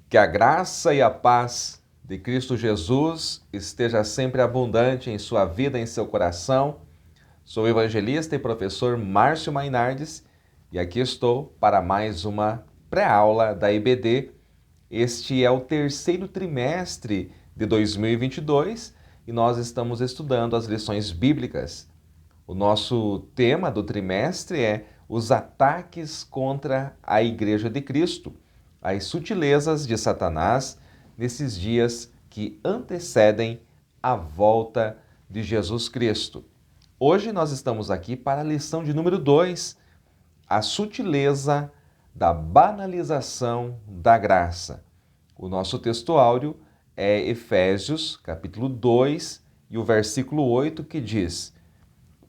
Que a graça e a paz de Cristo Jesus esteja sempre abundante em sua vida, em seu coração. Sou o evangelista e professor Márcio Mainardes e aqui estou para mais uma pré-aula da IBD. Este é o terceiro trimestre de 2022 e nós estamos estudando as lições bíblicas. O nosso tema do trimestre é os ataques contra a Igreja de Cristo, as sutilezas de Satanás nesses dias que antecedem a volta de Jesus Cristo. Hoje nós estamos aqui para a lição de número 2, a sutileza da banalização da graça. O nosso texto áureo é Efésios, capítulo 2, e o versículo 8, que diz: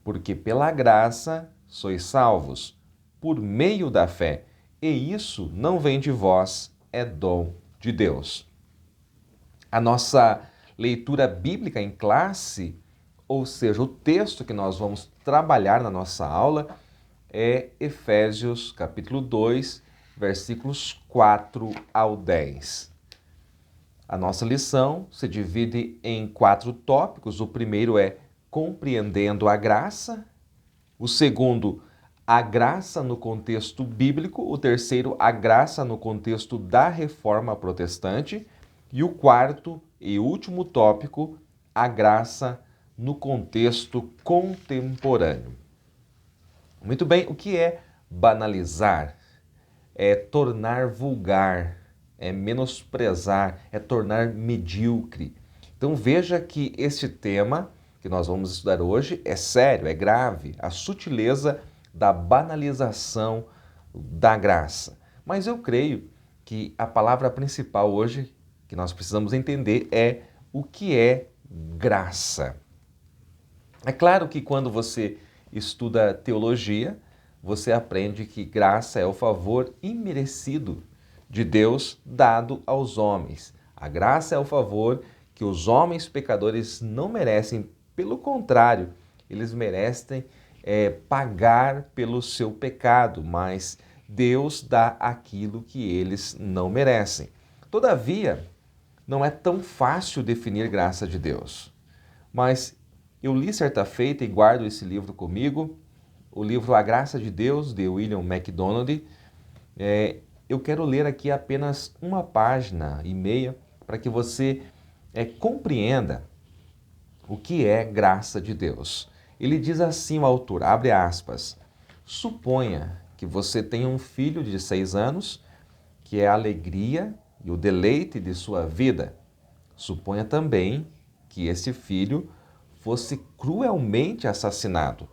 Porque pela graça sois salvos, por meio da fé, e isso não vem de vós, é dom de Deus. A nossa leitura bíblica em classe, ou seja, o texto que nós vamos trabalhar na nossa aula, é Efésios, capítulo 2, versículos 4 ao 10. A nossa lição se divide em 4 tópicos. O primeiro é compreendendo a graça. O segundo, a graça no contexto bíblico. O terceiro, a graça no contexto da reforma protestante. E o quarto e último tópico, a graça no contexto contemporâneo. Muito bem, o que é banalizar? É tornar vulgar, é menosprezar, é tornar medíocre. Então veja que este tema que nós vamos estudar hoje é sério, é grave, a sutileza da banalização da graça. Mas eu creio que a palavra principal hoje que nós precisamos entender é o que é graça. É claro que quando você estuda teologia, você aprende que graça é o favor imerecido de Deus dado aos homens. A graça é o favor que os homens pecadores não merecem, pelo contrário, eles merecem pagar pelo seu pecado, mas Deus dá aquilo que eles não merecem. Todavia, não é tão fácil definir graça de Deus. Mas eu li certa feita e guardo esse livro comigo, o livro A Graça de Deus, de William MacDonald. Eu quero ler aqui apenas uma página e meia para que você compreenda o que é graça de Deus. Ele diz assim, o autor, abre aspas, suponha que você tenha um filho de 6 anos, que é a alegria e o deleite de sua vida. Suponha também que esse filho fosse cruelmente assassinado.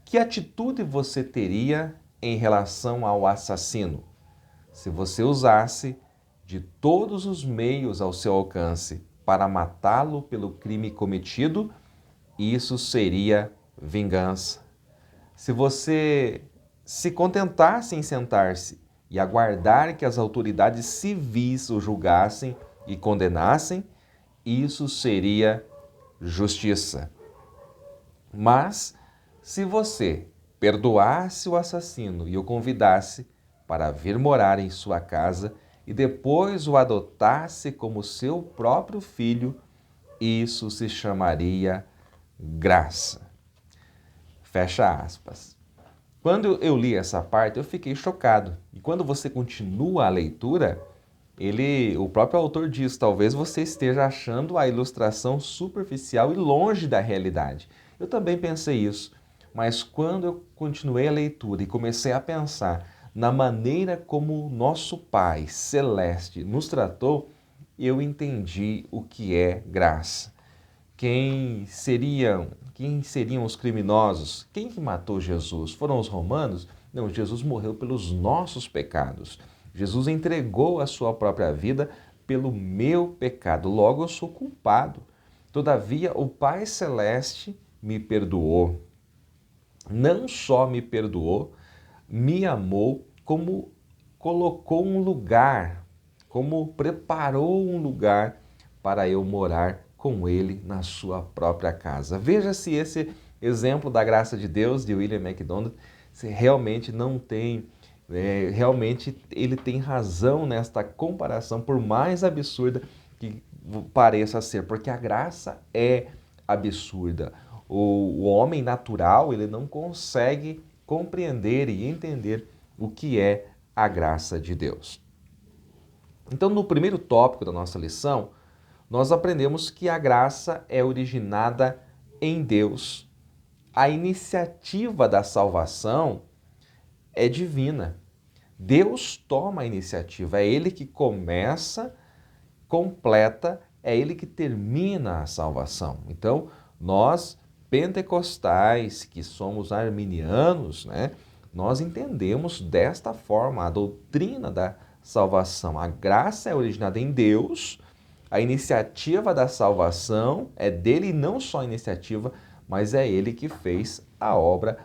Que atitude você teria em relação ao assassino? Se você usasse de todos os meios ao seu alcance para matá-lo pelo crime cometido, isso seria vingança. Se você se contentasse em sentar-se e aguardar que as autoridades civis o julgassem e condenassem, isso seria justiça. Mas, se você perdoasse o assassino e o convidasse para vir morar em sua casa e depois o adotasse como seu próprio filho, isso se chamaria graça. Fecha aspas. Quando eu li essa parte, eu fiquei chocado. E quando você continua a leitura, o próprio autor diz, talvez você esteja achando a ilustração superficial e longe da realidade. Eu também pensei isso, mas quando eu continuei a leitura e comecei a pensar na maneira como o nosso Pai Celeste nos tratou, eu entendi o que é graça. Quem seriam os criminosos? Quem que matou Jesus? Foram os romanos? Não, Jesus morreu pelos nossos pecados. Jesus entregou a sua própria vida pelo meu pecado. Logo, eu sou culpado. Todavia, o Pai Celeste me perdoou. Não só me perdoou, me amou, como colocou um lugar, como preparou um lugar para eu morar com ele na sua própria casa. Veja se esse exemplo da graça de Deus, de William MacDonald, se realmente não tem Realmente ele tem razão nesta comparação, por mais absurda que pareça ser, porque a graça é absurda. O homem natural, ele não consegue compreender e entender o que é a graça de Deus. Então, no primeiro tópico da nossa lição, nós aprendemos que a graça é originada em Deus. A iniciativa da salvação é divina. Deus toma a iniciativa, é Ele que começa, completa, é Ele que termina a salvação. Então, nós, pentecostais, que somos arminianos, né, nós entendemos desta forma a doutrina da salvação. A graça é originada em Deus, a iniciativa da salvação é dele, e não só a iniciativa, mas é Ele que fez a obra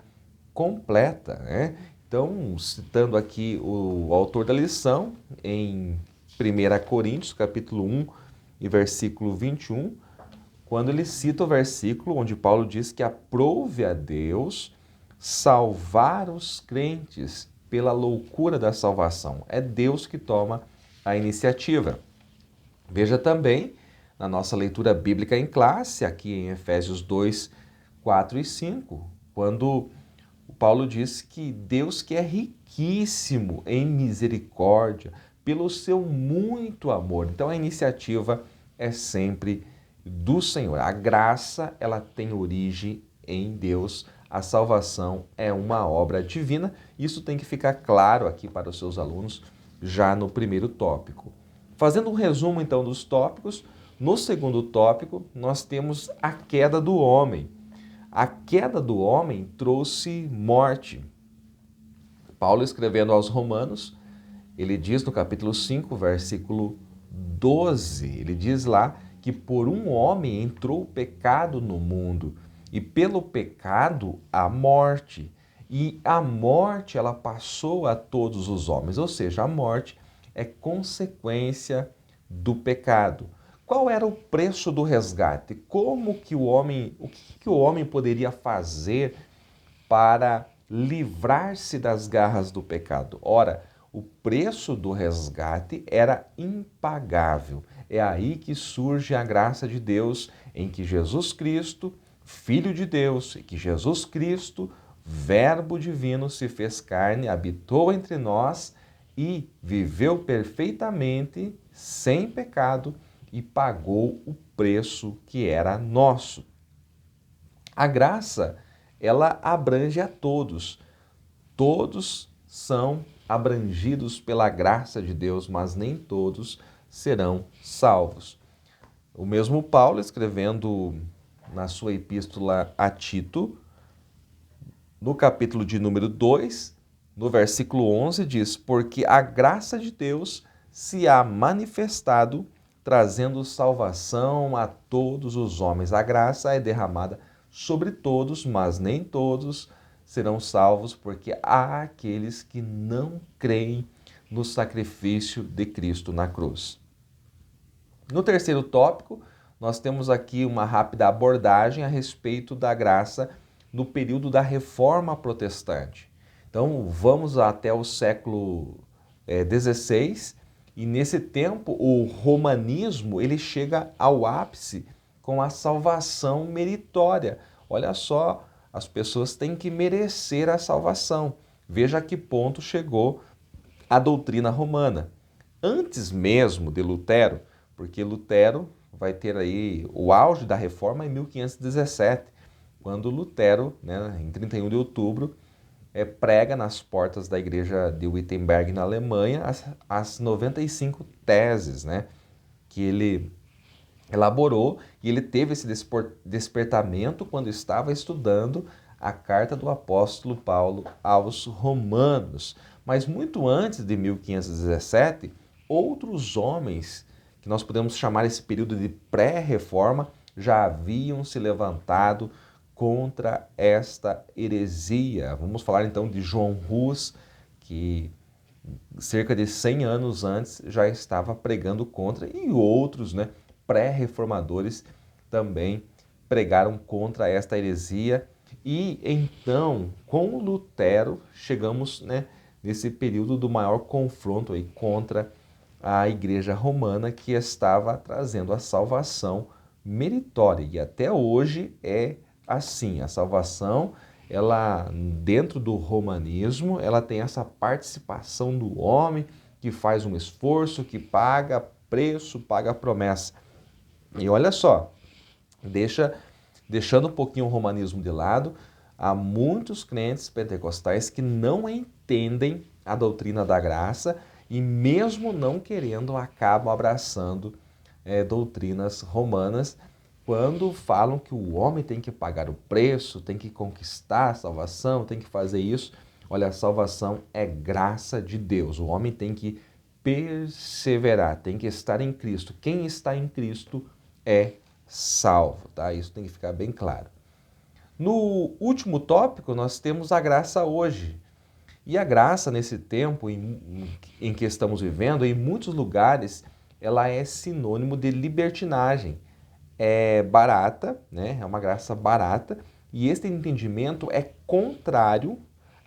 completa, né? Então, citando aqui o autor da lição, em 1 Coríntios, capítulo 1 e versículo 21, quando ele cita o versículo onde Paulo diz que aprove a Deus salvar os crentes pela loucura da salvação. É Deus que toma a iniciativa. Veja também, na nossa leitura bíblica em classe, aqui em Efésios 2, 4 e 5, quando o Paulo diz que Deus, que é riquíssimo em misericórdia, pelo seu muito amor. Então a iniciativa é sempre do Senhor. A graça, ela tem origem em Deus. A salvação é uma obra divina. Isso tem que ficar claro aqui para os seus alunos já no primeiro tópico. Fazendo um resumo então dos tópicos, no segundo tópico nós temos a queda do homem. A queda do homem trouxe morte. Paulo, escrevendo aos Romanos, ele diz no capítulo 5, versículo 12, ele diz lá que por um homem entrou o pecado no mundo, e pelo pecado a morte. E a morte, ela passou a todos os homens, ou seja, a morte é consequência do pecado. Qual era o preço do resgate? Como que o que o homem poderia fazer para livrar-se das garras do pecado? Ora, o preço do resgate era impagável. É aí que surge a graça de Deus, em que Jesus Cristo, Filho de Deus, e que Jesus Cristo, Verbo divino, se fez carne, habitou entre nós e viveu perfeitamente, sem pecado, e pagou o preço que era nosso. A graça, ela abrange a todos. Todos são abrangidos pela graça de Deus, mas nem todos serão salvos. O mesmo Paulo, escrevendo na sua epístola a Tito, no capítulo de número 2, no versículo 11, diz: porque a graça de Deus se há manifestado, trazendo salvação a todos os homens. A graça é derramada sobre todos, mas nem todos serão salvos, porque há aqueles que não creem no sacrifício de Cristo na cruz. No terceiro tópico, nós temos aqui uma rápida abordagem a respeito da graça no período da Reforma Protestante. Então, vamos até o século XVI, e nesse tempo o romanismo ele chega ao ápice com a salvação meritória. Olha só, as pessoas têm que merecer a salvação. Veja a que ponto chegou a doutrina romana. Antes mesmo de Lutero, porque Lutero vai ter aí o auge da reforma em 1517, quando Lutero, né, em 31 de outubro, prega nas portas da igreja de Wittenberg, na Alemanha, as 95 teses, né, que ele elaborou, e ele teve esse despertamento quando estava estudando a carta do apóstolo Paulo aos Romanos. Mas muito antes de 1517, outros homens, que nós podemos chamar esse período de pré-reforma, já haviam se levantado contra esta heresia. Vamos falar então de João Hus, que cerca de 100 anos antes já estava pregando contra, e outros, né, pré-reformadores também pregaram contra esta heresia. E então, com Lutero, chegamos, né, nesse período do maior confronto aí contra a Igreja Romana, que estava trazendo a salvação meritória. E até hoje é assim, a salvação, ela dentro do romanismo, ela tem essa participação do homem que faz um esforço, que paga preço, paga promessa. E olha só, deixando um pouquinho o romanismo de lado, há muitos crentes pentecostais que não entendem a doutrina da graça e mesmo não querendo, acabam abraçando doutrinas romanas quando falam que o homem tem que pagar o preço, tem que conquistar a salvação, tem que fazer isso. Olha, a salvação é graça de Deus. O homem tem que perseverar, tem que estar em Cristo. Quem está em Cristo é salvo, tá? Isso tem que ficar bem claro. No último tópico, nós temos a graça hoje. E a graça, nesse tempo em que estamos vivendo, em muitos lugares, ela é sinônimo de libertinagem. É barata, né? É uma graça barata, e esse entendimento é contrário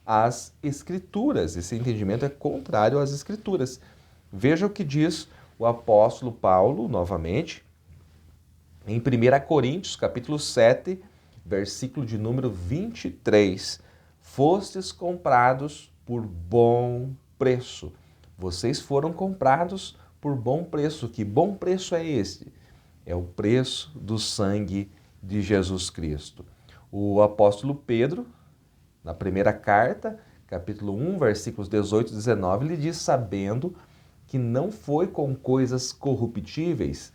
às Escrituras. Esse entendimento é contrário às Escrituras. Veja o que diz o apóstolo Paulo, novamente, em 1 Coríntios, capítulo 7, versículo de número 23. Fostes comprados por bom preço. Vocês foram comprados por bom preço. Que bom preço é esse? É o preço do sangue de Jesus Cristo. O apóstolo Pedro, na primeira carta, capítulo 1, versículos 18 e 19, ele diz: sabendo que não foi com coisas corruptíveis,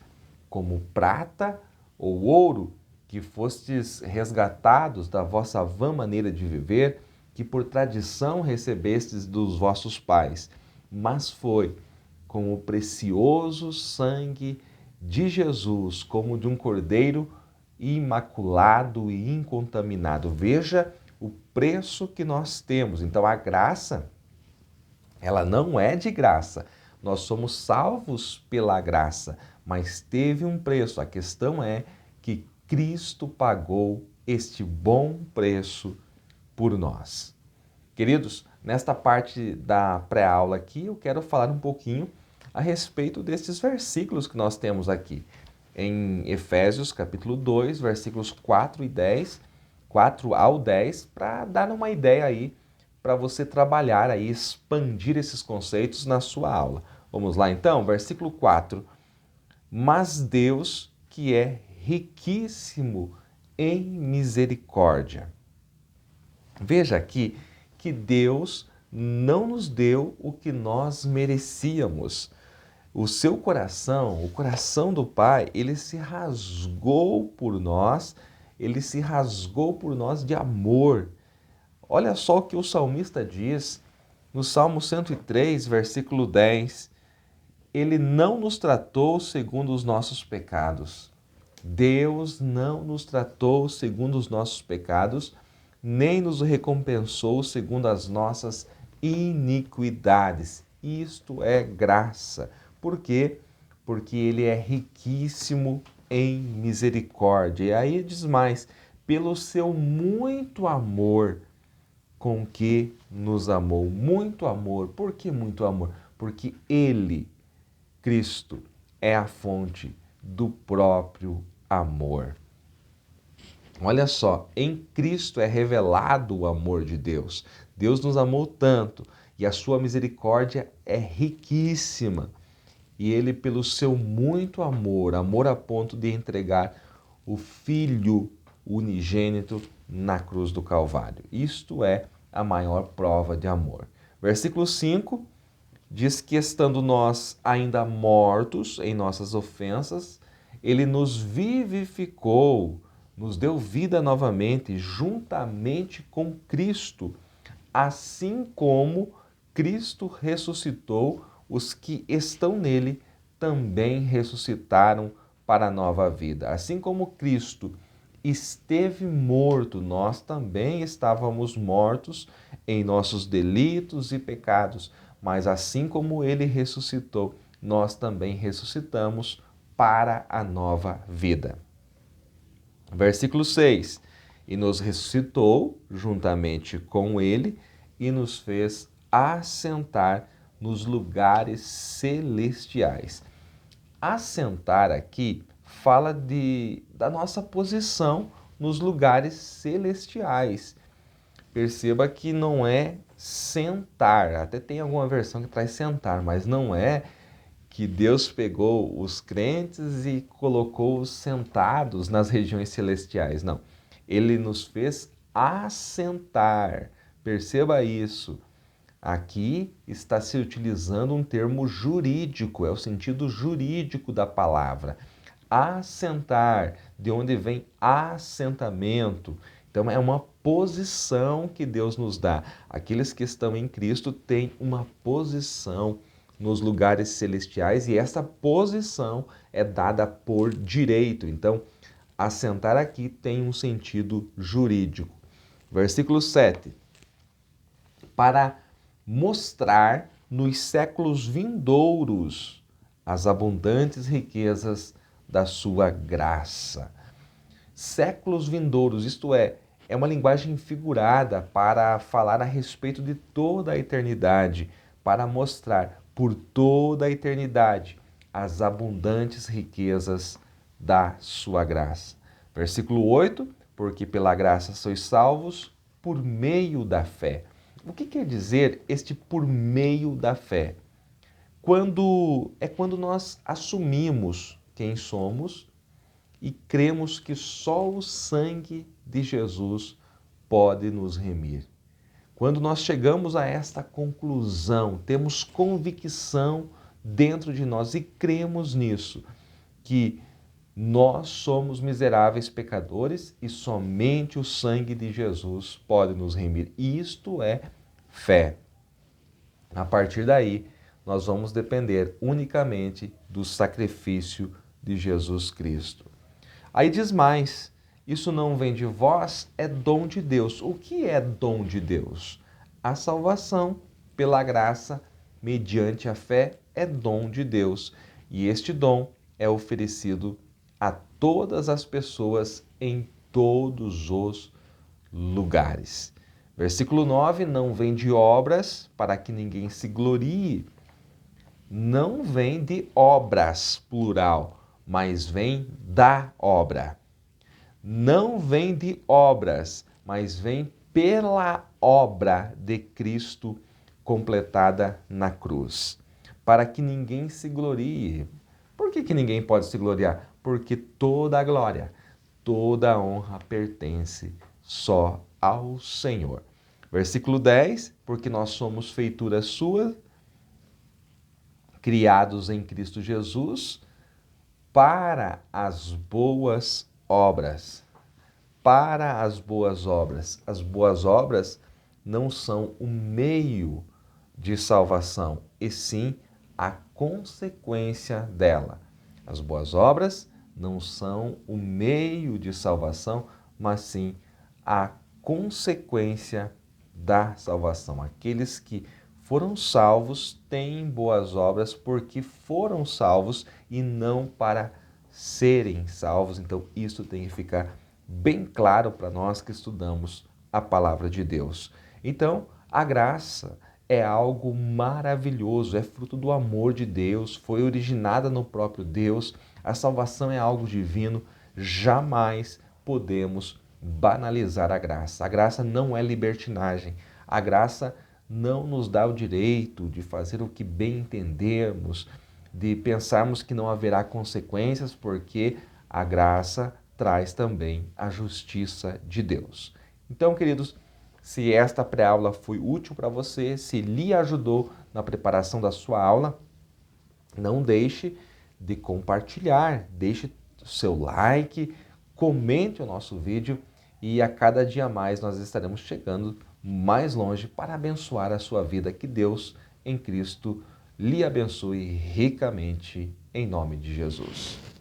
como prata ou ouro, que fostes resgatados da vossa vã maneira de viver, que por tradição recebestes dos vossos pais, mas foi com o precioso sangue de Jesus, como de um cordeiro imaculado e incontaminado. Veja o preço que nós temos. Então a graça, ela não é de graça. Nós somos salvos pela graça, mas teve um preço. A questão é que Cristo pagou este bom preço por nós. Queridos, nesta parte da pré-aula aqui, eu quero falar um pouquinho a respeito desses versículos que nós temos aqui. Em Efésios, capítulo 2, versículos 4 e 10, 4 ao 10, para dar uma ideia aí, para você trabalhar aí, expandir esses conceitos na sua aula. Vamos lá então, versículo 4. Mas Deus, que é riquíssimo em misericórdia. Veja aqui que Deus não nos deu o que nós merecíamos. O seu coração, o coração do Pai, ele se rasgou por nós, de amor. Olha só o que o salmista diz no Salmo 103, versículo 10. Ele não nos tratou segundo os nossos pecados. Deus não nos tratou segundo os nossos pecados, nem nos recompensou segundo as nossas iniquidades. Isto é graça. Por quê? Porque Ele é riquíssimo em misericórdia. E aí diz mais, pelo seu muito amor com que nos amou. Muito amor. Por que muito amor? Porque Ele, Cristo, é a fonte do próprio amor. Olha só, em Cristo é revelado o amor de Deus. Deus nos amou tanto e a sua misericórdia é riquíssima. E Ele, pelo seu muito amor, amor a ponto de entregar o Filho unigênito na cruz do Calvário. Isto é a maior prova de amor. Versículo 5 diz que, estando nós ainda mortos em nossas ofensas, Ele nos vivificou, nos deu vida novamente, juntamente com Cristo, assim como Cristo ressuscitou os que estão nele, também ressuscitaram para a nova vida. Assim como Cristo esteve morto, nós também estávamos mortos em nossos delitos e pecados, mas assim como ele ressuscitou, nós também ressuscitamos para a nova vida. Versículo 6. E nos ressuscitou juntamente com ele e nos fez assentar nos lugares celestiais. Assentar aqui fala da nossa posição nos lugares celestiais. Perceba que não é sentar, até tem alguma versão que traz sentar, mas não é que Deus pegou os crentes e colocou-os sentados nas regiões celestiais, não. Ele nos fez assentar. Perceba isso. Aqui está se utilizando um termo jurídico, é o sentido jurídico da palavra. Assentar, de onde vem assentamento. Então é uma posição que Deus nos dá. Aqueles que estão em Cristo têm uma posição nos lugares celestiais e essa posição é dada por direito. Então, assentar aqui tem um sentido jurídico. Versículo 7. Para mostrar nos séculos vindouros as abundantes riquezas da sua graça. Séculos vindouros, isto é uma linguagem figurada para falar a respeito de toda a eternidade, para mostrar por toda a eternidade as abundantes riquezas da sua graça. Versículo 8, porque pela graça sois salvos por meio da fé. O que quer dizer este por meio da fé? Quando nós assumimos quem somos e cremos que só o sangue de Jesus pode nos remir. Quando nós chegamos a esta conclusão, temos convicção dentro de nós e cremos nisso, que nós somos miseráveis pecadores e somente o sangue de Jesus pode nos remir. Isto é fé. A partir daí, nós vamos depender unicamente do sacrifício de Jesus Cristo. Aí diz mais, isso não vem de vós, é dom de Deus. O que é dom de Deus? A salvação pela graça, mediante a fé, é dom de Deus. E este dom é oferecido a todas as pessoas em todos os lugares. Versículo 9, não vem de obras para que ninguém se glorie. Não vem de obras, plural, mas vem da obra. Não vem de obras, mas vem pela obra de Cristo completada na cruz. Para que ninguém se glorie. Por que ninguém pode se gloriar? Porque toda a glória, toda a honra pertence só ao Senhor. Versículo 10, porque nós somos feitura sua, criados em Cristo Jesus, para as boas obras. Para as boas obras. As boas obras não são o meio de salvação, e sim a consequência dela. As boas obras não são o meio de salvação, mas sim a consequência da salvação. Aqueles que foram salvos têm boas obras porque foram salvos e não para serem salvos. Então, isso tem que ficar bem claro para nós que estudamos a palavra de Deus. Então, a graça é algo maravilhoso, é fruto do amor de Deus, foi originada no próprio Deus. A salvação é algo divino, jamais podemos banalizar a graça. A graça não é libertinagem, a graça não nos dá o direito de fazer o que bem entendermos, de pensarmos que não haverá consequências, porque a graça traz também a justiça de Deus. Então, queridos, se esta pré-aula foi útil para você, se lhe ajudou na preparação da sua aula, não deixe de compartilhar, deixe o seu like, comente o nosso vídeo e a cada dia mais nós estaremos chegando mais longe para abençoar a sua vida. Que Deus em Cristo lhe abençoe ricamente em nome de Jesus.